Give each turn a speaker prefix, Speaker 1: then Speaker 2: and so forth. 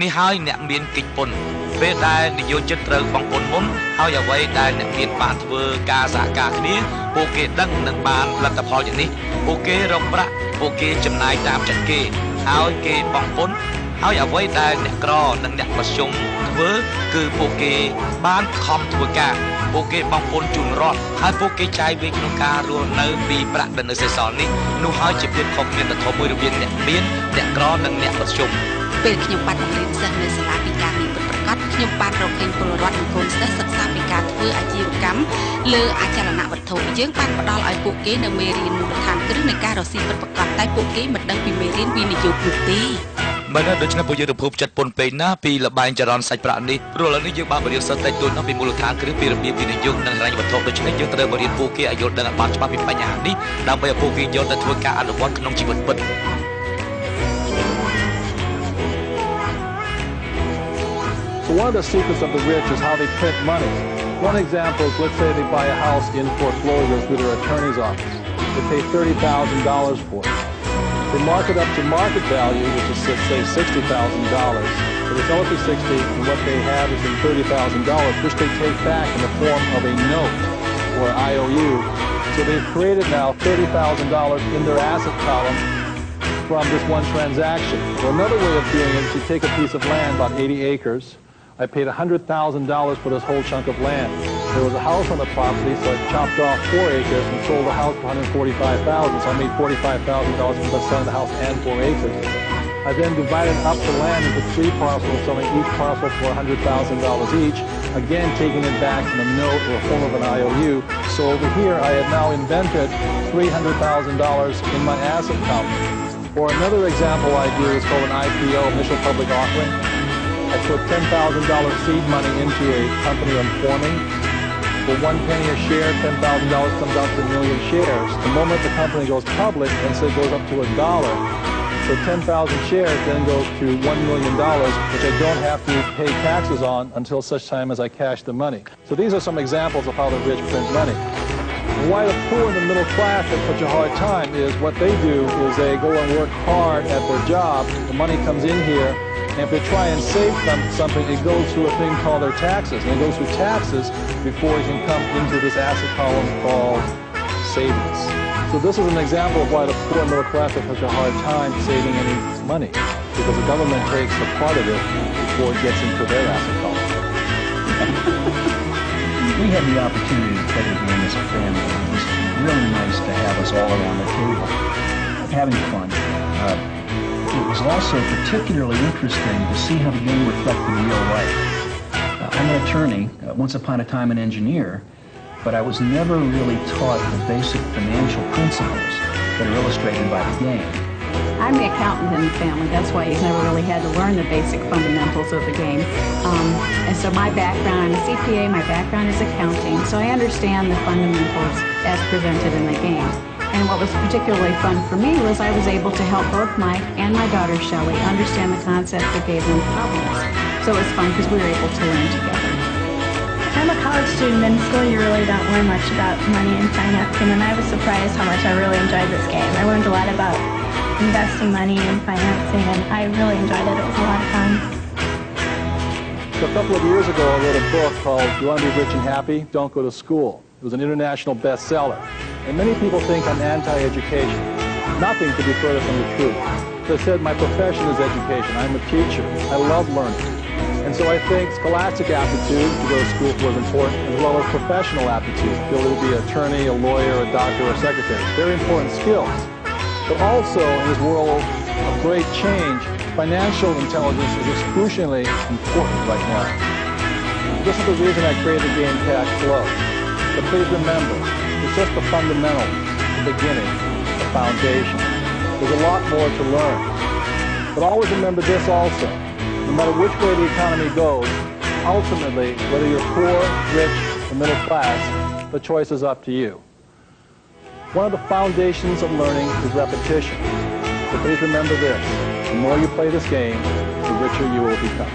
Speaker 1: នេះហើយអ្នកមានកិច្ចពុនពេលដែលនិយោជិតត្រូវបងពុនមុនហើយអ្វីដែលអ្នកមានបានធ្វើការសហការគ្នាពួកគេដឹងនឹងបានលទ្ធផលយ៉ាងនេះពួកគេរកប្រាក់ពួកគេចំណាយតាមចិត្តគេហើយគេបងពុនហើយអ្វីដែលអ្នកក្រនិងអ្នកប្រជុំធ្វើគឺពួកគេបានខំធ្វើការពួកគេបងពុនជូនរដ្ឋហើយពួកគេចាយវាក្នុងការរស់នៅពីប្រាក់ដែលនៅសេសសល់នេះនោះហើយជាភាពខុសគ្នាដ៏ធំមួយរវាងអ្នកមានអ្នកក្រនិងអ្នកប្រជុំពេលខ្ញុំបានបង្រៀនសិស្សនៅសាលាពីការងារពិតប្រាកដខ្ញុំបានរកឃើញពលរដ្ឋនិងកូនសិស្សសិក្សាពីការធ្វើអាជីវកម្មលើអចលនវត្ថុយើងបានផ្ដល់ឲ្យពួកគេនៅមេរៀនមូលដ្ឋានគ្រឹះនៃការរកស៊ីពិតប្រាកដតែពួកគេមិនដឹងពីមេរៀនវិនិយោគនោះទេបើនៅដូច្នេះពួកយើងរំភើបចិត្តពន់ពេកណាពីលបែងចរន្តសាច់ប្រាក់នេះព្រោះឥឡូវនេះយើងបានបរៀនសិស្សតិចតួចពីមូលដ្ឋានគ្រឹះពីរបៀបវិនិយោគនិងហិរញ្ញវត្ថុដូច្នេះយើងត្រូវបរៀនពួកគេឲ្យយល់ដឹងឲ្យបានច្បាស់ពីបញ្ហានេះដើម្បីឲ្យពួកគេយកទៅធ្វើការអនុវត្តក្នុងជីវិតពិត
Speaker 2: So one of the secrets of the rich is how they print money. One example is, let's say they buy a house in foreclosure through their attorney's office. They pay $30,000 for it. They mark it up to market value, which is, say, $60,000. So they sell it for $60,000, and what they have is in $30,000, which they take back in the form of a note or IOU. So they've created now $30,000 in their asset column from this one transaction. Or another way of doing it is you take a piece of land, about 80 acres. I paid $100,000 for this whole chunk of land. There was a house on the property, so I chopped off 4 acres and sold the house for $145,000. So I made $45,000 from selling the house and 4 acres. I then divided up the land into 3 parcels, selling each parcel for $100,000 each, again taking it back in a note or a form of an IOU. So over here I have now invented $300,000 in my asset column. Or another example I do is called an IPO, initial public offering. I put $10,000 seed money into a company I'm forming. For 1 penny a share, $10,000 comes out to 1 million shares. The moment the company goes public, let's say it goes up to $1, so 10,000 shares then goes to $1 million, which I don't have to pay taxes on until such time as I cash the money. So these are some examples of how the rich print money. And why the poor and the middle class have such a hard time is what they do is they go and work hard at their job, the money comes in here, and if they try and save something, it goes through a thing called their taxes. And it goes through taxes before it can come into this asset column called savings. So this is an example of why the poor and middle class have such a hard time saving any money, because the government takes a part of it before it gets into their asset column.
Speaker 3: We had the opportunity to play the game as a family. It was really nice to have us all around the table, having fun. It was also particularly interesting to see how the game reflected real life. I'm an attorney, once upon a time an engineer, but I was never really taught the basic financial principles that are illustrated by the game.
Speaker 4: I'm the accountant in the family. That's why you've never really had to learn the basic fundamentals of the game. And so my background, I'm a CPA, my background is accounting, so I understand the fundamentals as presented in the game. And what was particularly fun for me was I was able to help both Mike and my daughter Shelley understand the concepts that gave them problems. So it was fun because we were able to learn together.
Speaker 5: I'm a college student. In school you really don't learn much about money and financing, and I was surprised how much I really enjoyed this game. I learned a lot about investing money and financing, and I really enjoyed it. It was a lot of fun.
Speaker 2: So a couple of years ago I wrote a book called You Want to Be Rich and Happy? Don't Go to School. It was an international bestseller. And many people think I'm anti-education. Nothing could be further from the truth. As I said, my profession is education. I'm a teacher. I love learning. And so I think scholastic aptitude to go to school for is important, as well as professional aptitude, the ability to be an attorney, a lawyer, a doctor, or a secretary. Very important skills. But also, in this world of great change, financial intelligence is excruciatingly important right now. This is the reason I created the game Cash Flow. But please remember, it's just the fundamentals, the beginning, the foundation. There's a lot more to learn. But always remember this also. No matter which way the economy goes, ultimately, whether you're poor, rich, or middle class, the choice is up to you. One of the foundations of learning is repetition. So please remember this. The more you play this game, the richer you will become.